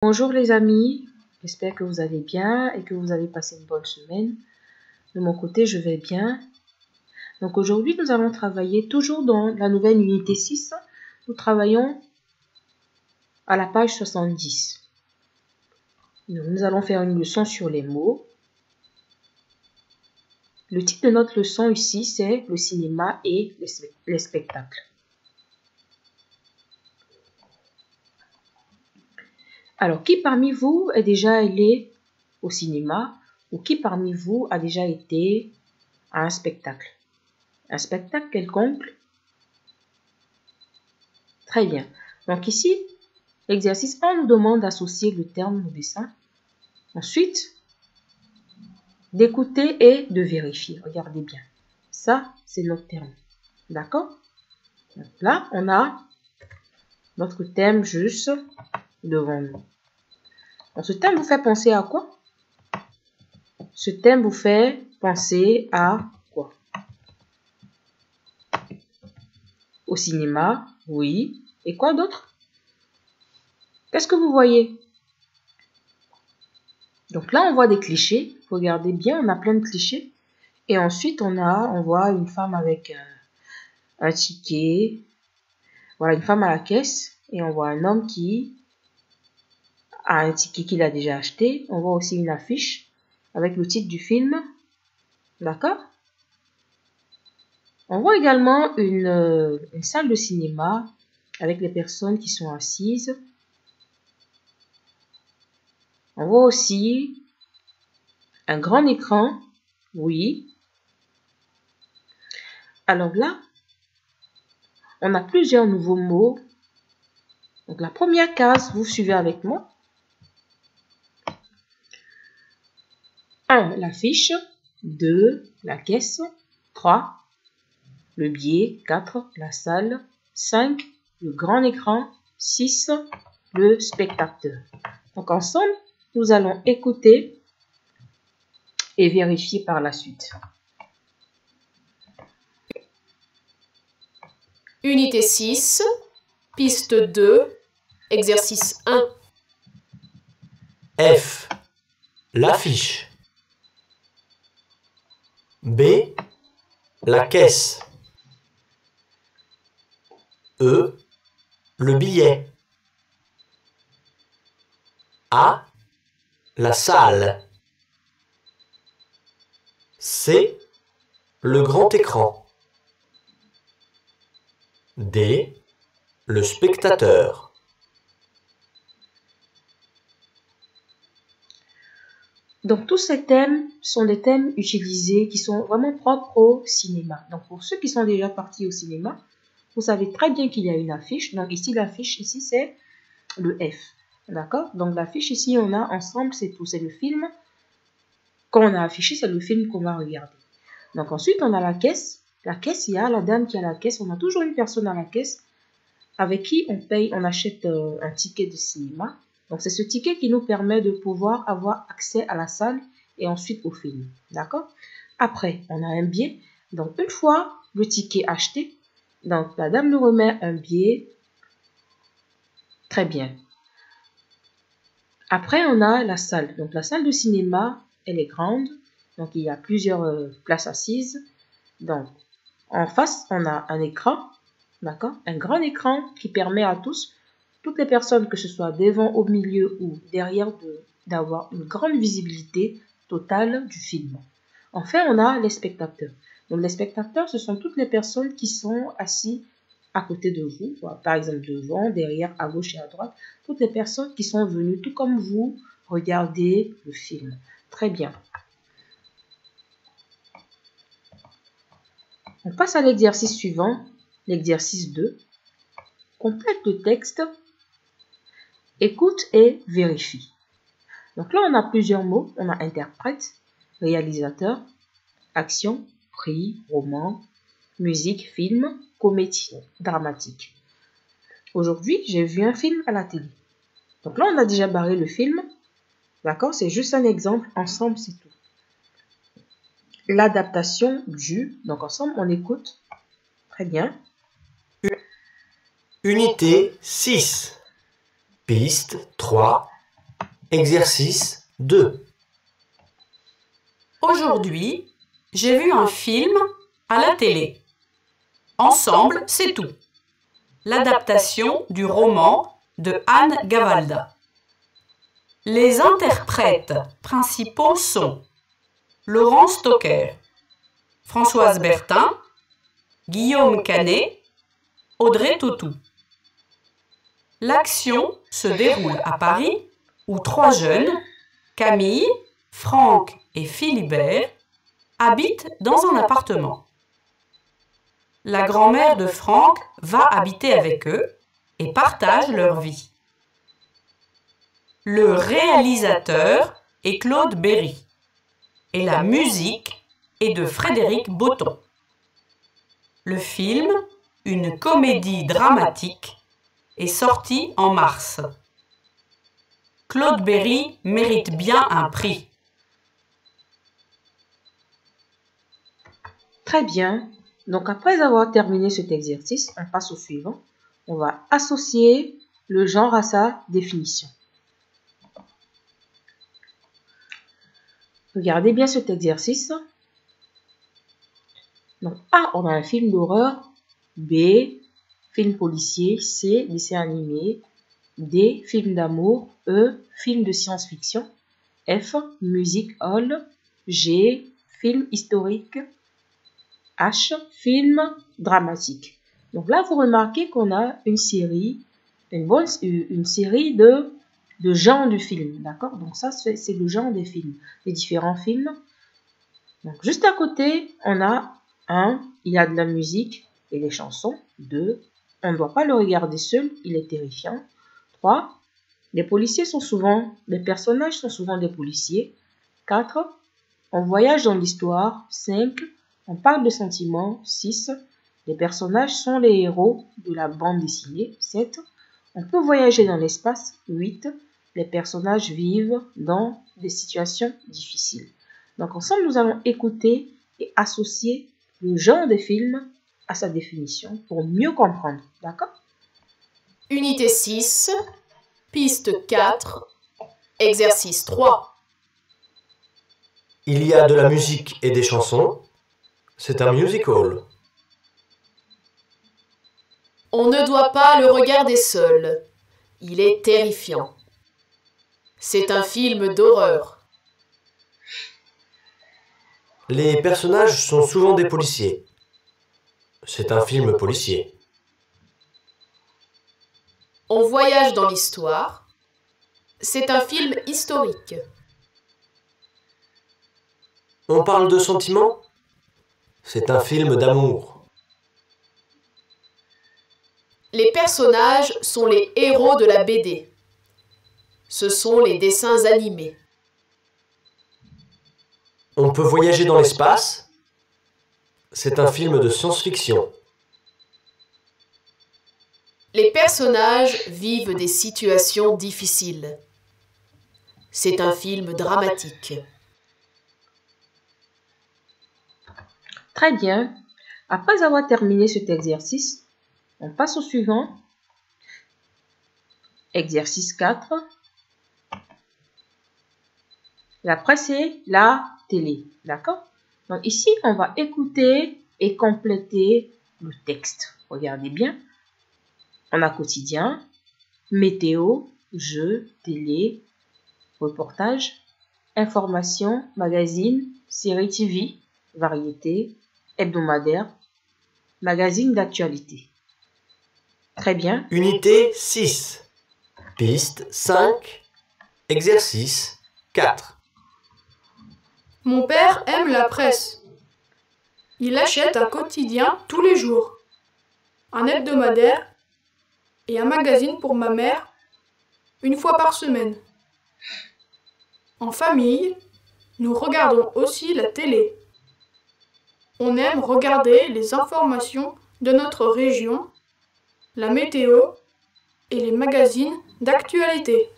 Bonjour les amis, j'espère que vous allez bien et que vous avez passé une bonne semaine. De mon côté, je vais bien. Donc aujourd'hui, nous allons travailler toujours dans la nouvelle unité 6. Nous travaillons à la page 70. Donc, nous allons faire une leçon sur les mots. Le titre de notre leçon ici, c'est le cinéma et les spectacles. Alors, qui parmi vous est déjà allé au cinéma ou qui parmi vous a déjà été à un spectacle? Un spectacle quelconque? Très bien. Donc ici, l'exercice 1 nous demande d'associer le terme au dessin. Ensuite, d'écouter et de vérifier. Regardez bien. Ça, c'est notre terme. D'accord? Donc là, on a notre thème juste devant nous. Donc, ce thème vous fait penser à quoi? Ce thème vous fait penser à quoi? Au cinéma, oui. Et quoi d'autre? Qu'est-ce que vous voyez? Donc là, on voit des clichés. Regardez bien, on a plein de clichés. Et ensuite, on voit une femme avec un ticket. Voilà, une femme à la caisse. Et on voit un homme qui a un ticket qu'il a déjà acheté. On voit aussi une affiche avec le titre du film. D'accord? On voit également une salle de cinéma avec les personnes qui sont assises. On voit aussi un grand écran. Oui. Alors là, on a plusieurs nouveaux mots. Donc la première case, vous suivez avec moi. 1. L'affiche. 2. La caisse. 3. Le billet. 4. La salle. 5. Le grand écran. 6. Le spectateur. Donc ensemble, nous allons écouter et vérifier par la suite. Unité 6, piste 2, exercice 1. F. L'affiche. B. La caisse. E. Le billet. A. La salle. C. Le grand écran. D. Le spectateur. Donc tous ces thèmes sont des thèmes utilisés qui sont vraiment propres au cinéma. Donc pour ceux qui sont déjà partis au cinéma, vous savez très bien qu'il y a une affiche. Donc ici l'affiche, ici c'est le F. D'accord? Donc l'affiche ici on a ensemble, c'est tout. C'est le film qu'on a affiché, c'est le film qu'on va regarder. Donc ensuite on a la caisse. La caisse, il y a la dame qui a la caisse. On a toujours une personne à la caisse avec qui on paye, on achète un ticket de cinéma. Donc, c'est ce ticket qui nous permet de pouvoir avoir accès à la salle et ensuite au film. D'accord? Après, on a un billet. Donc, une fois le ticket acheté, donc la dame nous remet un billet. Très bien. Après, on a la salle. Donc, la salle de cinéma, elle est grande. Donc, il y a plusieurs places assises. Donc, en face, on a un écran. D'accord? Un grand écran qui permet à toutes les personnes, que ce soit devant, au milieu ou derrière, d'avoir une grande visibilité totale du film. Enfin, on a les spectateurs. Donc, les spectateurs, ce sont toutes les personnes qui sont assises à côté de vous, par exemple devant, derrière, à gauche et à droite. Toutes les personnes qui sont venues, tout comme vous, regarder le film. Très bien. On passe à l'exercice suivant, l'exercice 2. Complète le texte. Écoute et vérifie. Donc là, on a plusieurs mots. On a interprète, réalisateur, action, prix, roman, musique, film, comédie, dramatique. Aujourd'hui, j'ai vu un film à la télé. Donc là, on a déjà barré le film. D'accord? C'est juste un exemple. Ensemble, c'est tout. L'adaptation du. Donc ensemble, on écoute. Très bien. Unité 6. Piste 3. Exercice 2. Aujourd'hui, j'ai vu un film à la télé. Ensemble, c'est tout. L'adaptation du roman de Anne Gavalda. Les interprètes principaux sont Laurence Stocker, Françoise Bertin, Guillaume Canet, Audrey Tautou. L'action se déroule à Paris où 3 jeunes, Camille, Franck et Philibert, habitent dans un appartement. La grand-mère de Franck va habiter avec eux et partage leur vie. Le réalisateur est Claude Berry et la musique est de Frédéric Botton. Le film, une comédie dramatique, est sorti en mars. Claude Berry mérite bien un prix. Très bien. Donc après avoir terminé cet exercice, on passe au suivant. On va associer le genre à sa définition. Regardez bien cet exercice. Donc A, on a un film d'horreur. B, film policier. C, dessin animé. D, film d'amour. E, film de science-fiction. F, musique hall. G, film historique. H, film dramatique. Donc là, vous remarquez qu'on a une série, une série de genres de films, d'accord? Donc ça, c'est le genre des films, les différents films. Donc juste à côté, on a 1, il y a de la musique et des chansons. 2, on ne doit pas le regarder seul, il est terrifiant. 3, les personnages sont souvent des policiers. 4, on voyage dans l'histoire. 5, on parle de sentiments. 6, les personnages sont les héros de la bande dessinée. 7, on peut voyager dans l'espace. 8, les personnages vivent dans des situations difficiles. Donc ensemble, nous allons écouter et associer le genre des films à sa définition pour mieux comprendre. D'accord? Unité 6, piste 4, exercice 3. Il y a de la musique et des chansons. C'est un musical. On ne doit pas le regarder seul. Il est terrifiant. C'est un film d'horreur. Les personnages sont souvent des policiers. C'est un film policier. On voyage dans l'histoire. C'est un film historique. On parle de sentiments. C'est un film d'amour. Les personnages sont les héros de la BD. Ce sont les dessins animés. On peut voyager dans l'espace. C'est un film de science-fiction. Les personnages vivent des situations difficiles. C'est un film dramatique. Très bien. Après avoir terminé cet exercice, on passe au suivant. Exercice 4. Après, c'est la télé. D'accord? Donc ici, on va écouter et compléter le texte. Regardez bien. On a quotidien, météo, jeux, télé, reportage, information, magazine, série TV, variété, hebdomadaire, magazine d'actualité. Très bien. Unité 6. Piste 5. Exercice 4. Mon père aime la presse. Il achète un quotidien tous les jours, un hebdomadaire et un magazine pour ma mère une fois par semaine. En famille, nous regardons aussi la télé. On aime regarder les informations de notre région, la météo et les magazines d'actualité.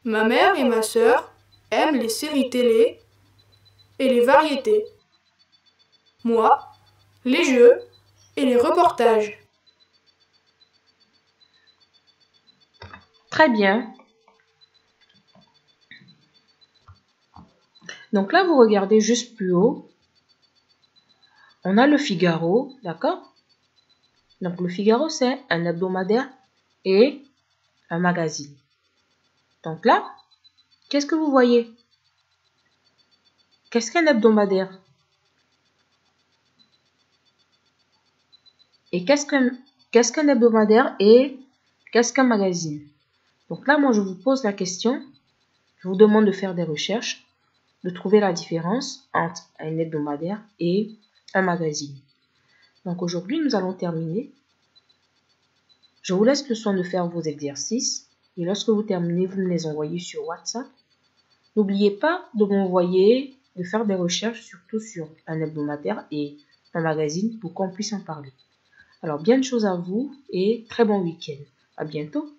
Ma mère et ma sœur aiment les séries télé et les variétés. Moi, les jeux et les reportages. Très bien. Donc là, vous regardez juste plus haut. On a le Figaro, d'accord? Donc le Figaro, c'est un hebdomadaire et un magazine. Donc là, qu'est-ce que vous voyez? Qu'est-ce qu'un hebdomadaire? Et qu'est-ce qu'un hebdomadaire et qu'est-ce qu'un magazine? Donc là, moi, je vous pose la question. Je vous demande de faire des recherches, de trouver la différence entre un hebdomadaire et un magazine. Donc aujourd'hui, nous allons terminer. Je vous laisse le soin de faire vos exercices et lorsque vous terminez, vous me les envoyez sur WhatsApp. N'oubliez pas de m'envoyer, de faire des recherches, surtout sur un hebdomadaire et un magazine pour qu'on puisse en parler. Alors, bien de choses à vous et très bon week-end. À bientôt.